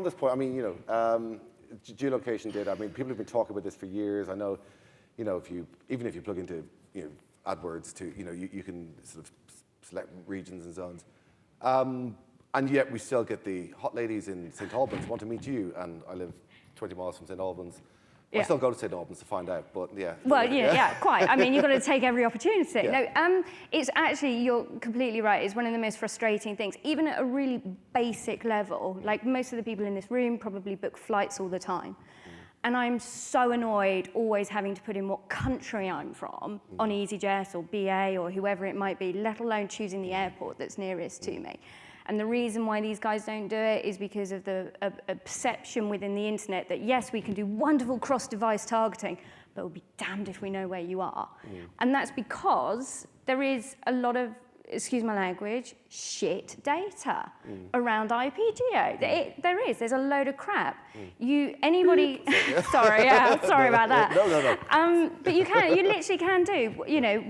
on this point, I mean, geolocation data. I mean, people have been talking about this for years. I know, even if you plug into, AdWords to, you can sort of select regions and zones. And yet we still get the hot ladies in St. Albans want to meet you, and I live 20 miles from St. Albans. Yeah. I still go to St. Albans to find out, but yeah. Well, yeah, quite. I mean, you've got to take every opportunity. Yeah. No, it's actually, you're completely right. It's one of the most frustrating things. Even at a really basic level, like most of the people in this room probably book flights all the time. And I'm so annoyed always having to put in what country I'm from on EasyJet or BA or whoever it might be, let alone choosing the airport that's nearest to me. And the reason why these guys don't do it is because of the perception within the internet that, yes, we can do wonderful cross-device targeting, but we'll be damned if we know where you are. And that's because there is a lot of, excuse my language, shit data around IP-Geo. There's a load of crap. Anybody, sorry about that. No. But you literally can do,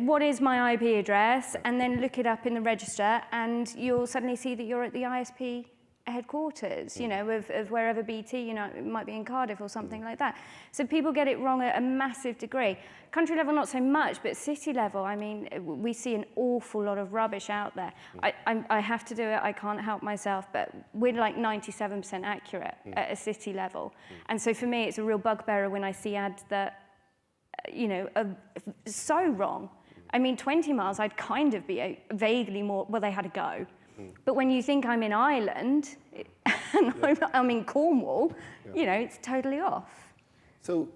what is my IP address, and then look it up in the register, and you'll suddenly see that you're at the ISP headquarters, of wherever BT, it might be in Cardiff or something like that. So people get it wrong at a massive degree. Country level, not so much, but city level, I mean, we see an awful lot of rubbish out there. I have to do it, I can't help myself, but we're like 97% accurate at a city level. And so for me, it's a real bugbearer when I see ads that, are so wrong. I mean, 20 miles, I'd kind of be vaguely more, well, they had to go. But when you think I'm in Ireland, and I'm in Cornwall, it's totally off. So,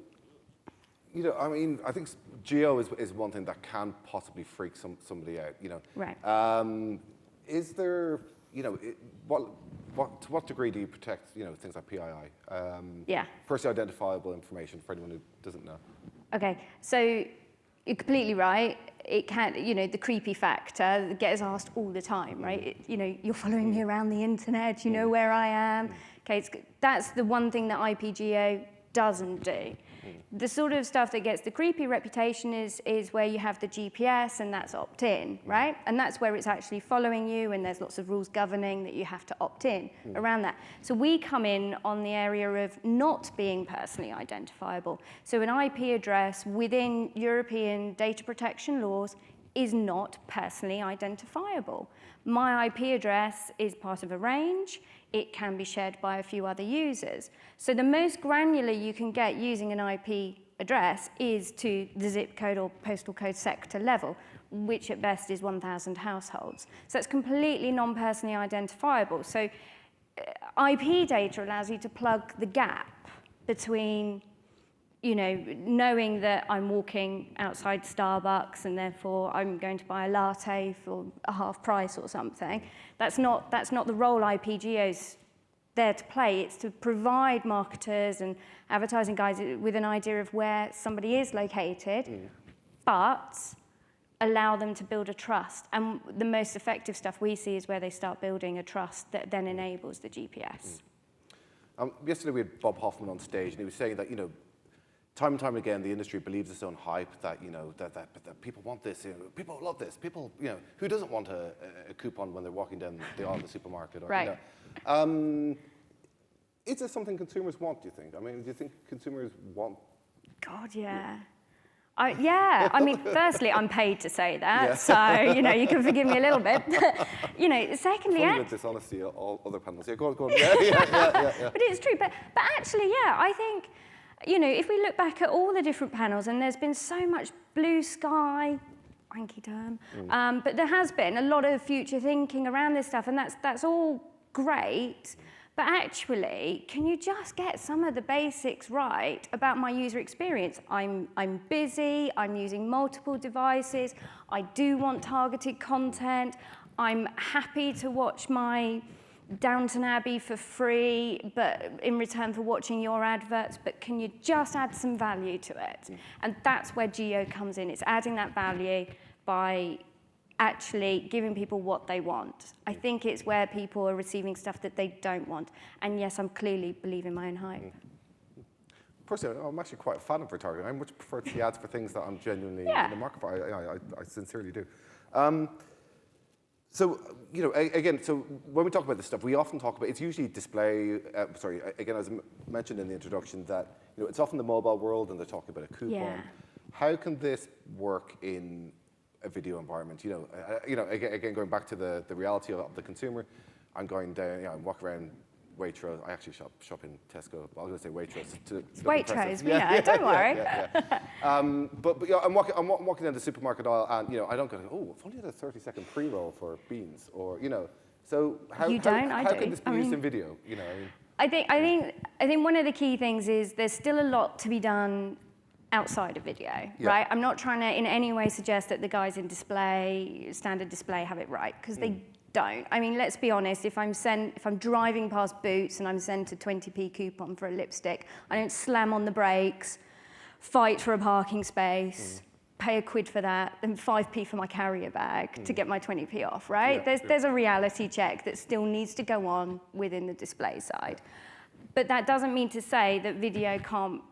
I mean, I think geo is one thing that can possibly freak somebody out, Right. Is there, to what degree do you protect, things like PII? Yeah. Personally identifiable information for anyone who doesn't know. Okay, so you're completely right. It can, the creepy factor gets asked all the time, right? You're following me around the internet, you know where I am. Okay, that's the one thing that IP-Geo doesn't do. The sort of stuff that gets the creepy reputation is where you have the GPS and that's opt-in, right? And that's where it's actually following you, and there's lots of rules governing that you have to opt in around that. So we come in on the area of not being personally identifiable. So an IP address within European data protection laws is not personally identifiable. My IP address is part of a range. It can be shared by a few other users. So the most granular you can get using an IP address is to the zip code or postal code sector level, which at best is 1,000 households. So it's completely non-personally identifiable. So IP data allows you to plug the gap between knowing that I'm walking outside Starbucks and therefore I'm going to buy a latte for a half price or something. That's not the role IP-Geo's there to play. It's to provide marketers and advertising guys with an idea of where somebody is located, but allow them to build a trust. And the most effective stuff we see is where they start building a trust that then enables the GPS. Yesterday we had Bob Hoffman on stage, and he was saying that, time and time again, the industry believes its own hype that, that people want this, people love this, people, who doesn't want a coupon when they're walking down the aisle of the supermarket? Or, right. Is this something consumers want, do you think? I mean, do you think consumers want? God, yeah. I mean, firstly, I'm paid to say that, so, you can forgive me a little bit. Secondly... Funny with dishonesty, all other panels. Yeah, go on. Yeah. But it's true. But actually, I think... if we look back at all the different panels, and there's been so much blue sky, wanky term, but there has been a lot of future thinking around this stuff, and that's all great. But actually, can you just get some of the basics right about my user experience? I'm busy, I'm using multiple devices, I do want targeted content, I'm happy to watch my Downton Abbey for free, but in return for watching your adverts, but can you just add some value to it? And that's where Geo comes in. It's adding that value by actually giving people what they want. I think it's where people are receiving stuff that they don't want. And yes, I'm clearly believing my own hype. Personally, I'm actually quite a fan of retargeting. I much prefer to see ads for things that I'm genuinely in the market for. I sincerely do. So, you know, again, so when we talk about this stuff, we often talk about, it's usually display, again, as I mentioned in the introduction, that, you know, it's often the mobile world and they're talking about a coupon. Yeah. How can this work in a video environment? You know, again, going back to the reality of the consumer, I'm going down, you know, I'm walking around Waitrose. I actually shop in Tesco, but I was going to say Waitrose. Waitrose, yeah, don't worry. But you know, I'm walking down the supermarket aisle, and you know, I don't go, oh, if only had a 30-second pre-roll for beans, or you know. So how can this be used in video? You know, I think one of the key things is there's still a lot to be done outside of video, right? I'm not trying to in any way suggest that the guys in standard display have it right, because they don't. I mean, let's be honest, if I'm driving past Boots and I'm sent a 20p coupon for a lipstick, I don't slam on the brakes, fight for a parking space, pay £1 for that, then 5p for my carrier bag to get my 20p off, right? There's a reality check that still needs to go on within the display side. But that doesn't mean to say that video can't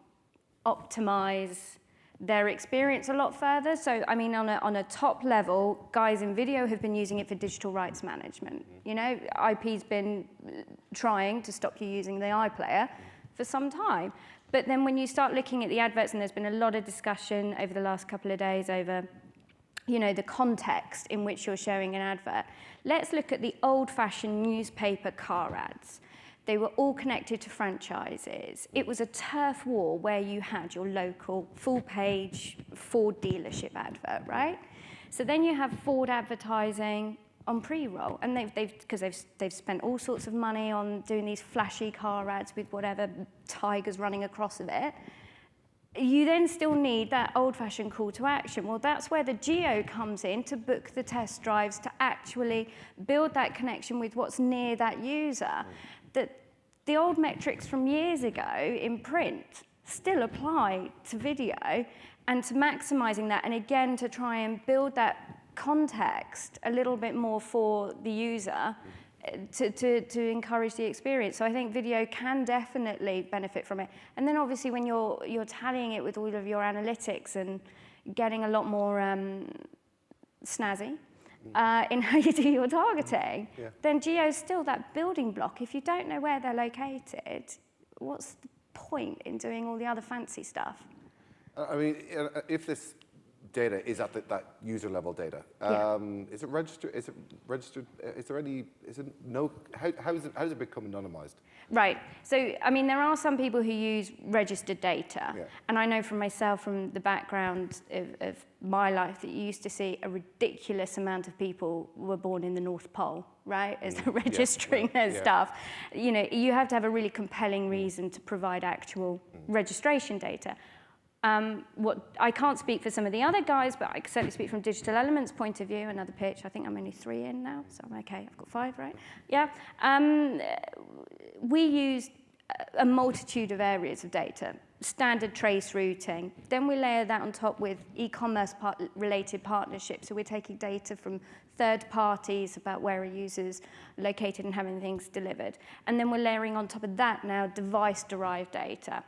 optimize their experience a lot further. So, I mean, on a top level, guys in video have been using it for digital rights management. You know, IP's been trying to stop you using the iPlayer for some time. But then when you start looking at the adverts, and there's been a lot of discussion over the last couple of days over, you know, the context in which you're showing an advert. Let's look at the old-fashioned newspaper car ads. They were all connected to franchises. It was a turf war where you had your local full-page Ford dealership advert, right? So then you have Ford advertising on pre-roll, and they've spent all sorts of money on doing these flashy car ads with whatever tigers running across of it. You then still need that old-fashioned call to action. Well, that's where the Geo comes in to book the test drives, to actually build that connection with what's near that user. That the old metrics from years ago in print still apply to video, and to maximising that, and again to try and build that context a little bit more for the user to encourage the experience. So I think video can definitely benefit from it. And then obviously when you're tallying it with all of your analytics and getting a lot more snazzy, in how you do your targeting, then Geo's still that building block. If you don't know where they're located, what's the point in doing all the other fancy stuff? I mean, if this data is at that user level data, is it registered? Is it registered? Is there any? Is it no? How does it become anonymized? Right. So, I mean, there are some people who use registered data. And I know from myself, from the background of my life, that you used to see a ridiculous amount of people were born in the North Pole, right, as they're registering their stuff. You know, you have to have a really compelling reason to provide actual registration data. What I can't speak for some of the other guys, but I can certainly speak from Digital Elements' point of view. Another pitch. I think I'm only 3 in now, so I'm okay. I've got 5, right? Yeah. We use a multitude of areas of data. Standard trace routing. Then we layer that on top with e-commerce related partnerships. So we're taking data from third parties about where a user's located and having things delivered. And then we're layering on top of that now device-derived data.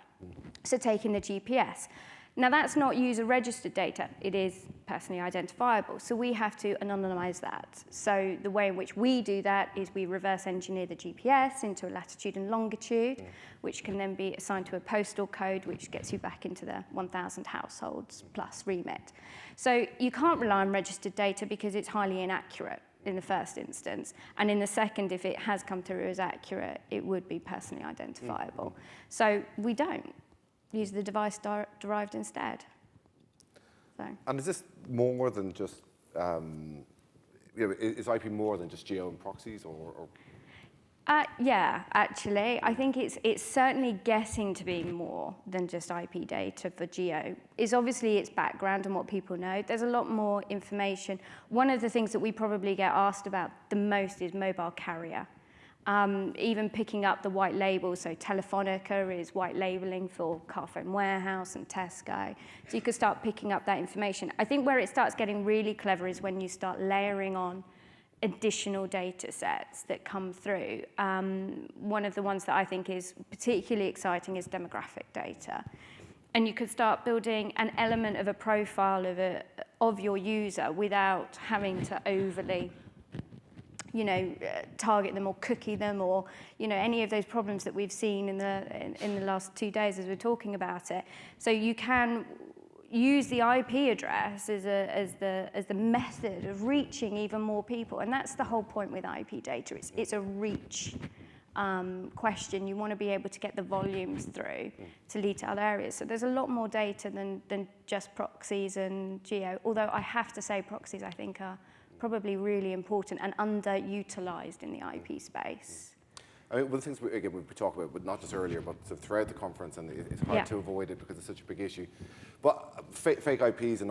So taking the GPS. Now that's not user-registered data. It is personally identifiable. So we have to anonymize that. So the way in which we do that is we reverse engineer the GPS into a latitude and longitude, which can then be assigned to a postal code, which gets you back into the 1,000 households plus remit. So you can't rely on registered data because it's highly inaccurate in the first instance. And in the second, if it has come through as accurate, it would be personally identifiable. So we don't use the device derived instead. So. And is this more than just, you know, is IP more than just geo and proxies, or? Yeah, actually, I think it's certainly getting to be more than just IP data for Geo. Is obviously its background and what people know. There's a lot more information. One of the things that we probably get asked about the most is mobile carrier. Even picking up the white labels, so Telefonica is white labeling for Carphone Warehouse and Tesco. So you could start picking up that information. I think where it starts getting really clever is when you start layering on additional data sets that come through. One of the ones that I think is particularly exciting is demographic data. And you could start building an element of a profile of your user without having to overly target them or cookie them, or any of those problems that we've seen in the last 2 days as we're talking about it. So you can use the IP address as the method of reaching even more people, and that's the whole point with IP data. It's a reach question. You want to be able to get the volumes through to lead to other areas. So there's a lot more data than just proxies and geo. Although I have to say, proxies I think are probably really important and underutilized in the IP space. I mean, one of the things we talk about, but not just earlier, but sort of throughout the conference, and it's hard to avoid it because it's such a big issue. But fake IPs and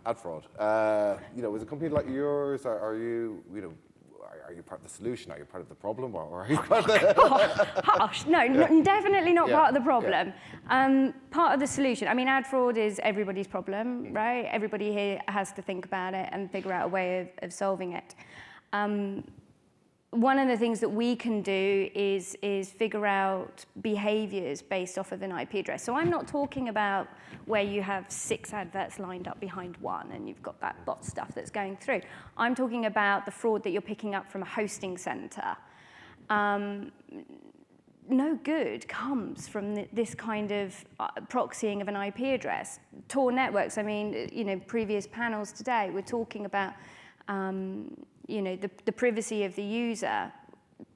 ad fraud. As a company like yours, are you part of the solution? Are you part of the problem, or are you part of the? Harsh. No, definitely not part of the problem. Part of the solution. I mean, ad fraud is everybody's problem, right? Everybody here has to think about it and figure out a way of solving it. One of the things that we can do is figure out behaviors based off of an IP address. So I'm not talking about where you have 6 adverts lined up behind one and you've got that bot stuff that's going through. I'm talking about the fraud that you're picking up from a hosting center. No good comes from this kind of proxying of an IP address. Tor networks, I mean, previous panels today, we're talking about the privacy of the user.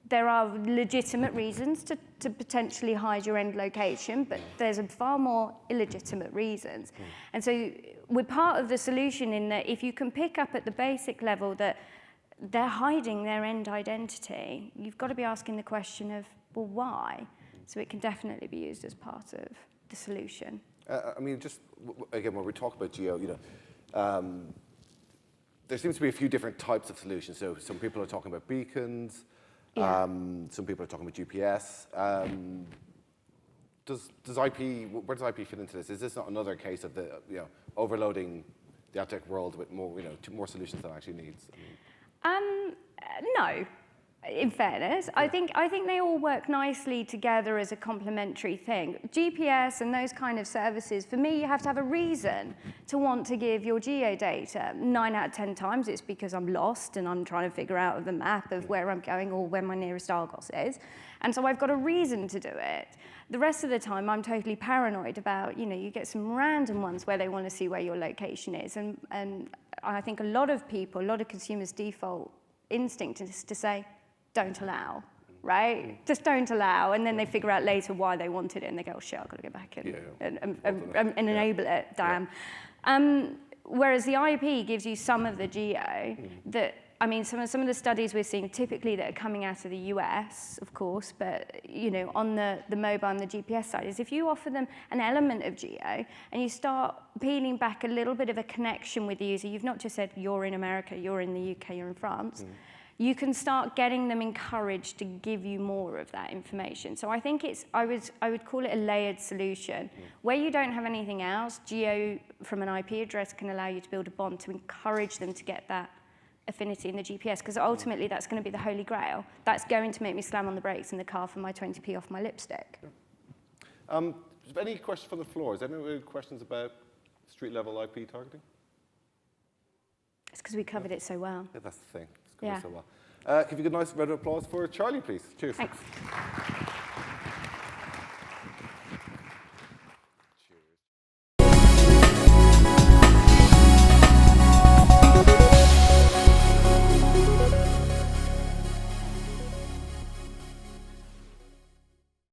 There are legitimate reasons to potentially hide your end location, but there's far more illegitimate reasons. And so we're part of the solution in that if you can pick up at the basic level that they're hiding their end identity, you've got to be asking the question of, well, why? So it can definitely be used as part of the solution. I mean, just again, when we talk about geo, there seems to be a few different types of solutions. So some people are talking about beacons. Some people are talking about GPS. Where does IP fit into this? Is this not another case of the overloading the ad tech world with more more solutions than it actually needs? No. In fairness, I think they all work nicely together as a complementary thing. GPS and those kind of services, for me, you have to have a reason to want to give your geo data. 9 out of 10 times it's because I'm lost and I'm trying to figure out the map of where I'm going or where my nearest Argos is. And so I've got a reason to do it. The rest of the time, I'm totally paranoid about, you get some random ones where they want to see where your location is. And I think a lot of consumers' default instinct is to say, don't allow, right? Just don't allow, and then they figure out later why they wanted it, and they go, oh shit, I've got to go back and enable it, damn. Whereas the IP gives you some of the geo that, some of the studies we're seeing typically that are coming out of the US, of course, but on the mobile and the GPS side, is if you offer them an element of geo and you start peeling back a little bit of a connection with the user, you've not just said you're in America, you're in the UK, you're in France, you can start getting them encouraged to give you more of that information. So I think I would call it a layered solution. Where you don't have anything else, geo from an IP address can allow you to build a bond to encourage them to get that affinity in the GPS, because ultimately that's going to be the holy grail. That's going to make me slam on the brakes in the car for my 20p off my lipstick. Any questions from the floor? Is there any questions about street level IP targeting? It's because we covered it so well. Yeah, that's the thing. It's covered so well. Can you give a nice round of applause for Charlie, please? Cheers. Thanks.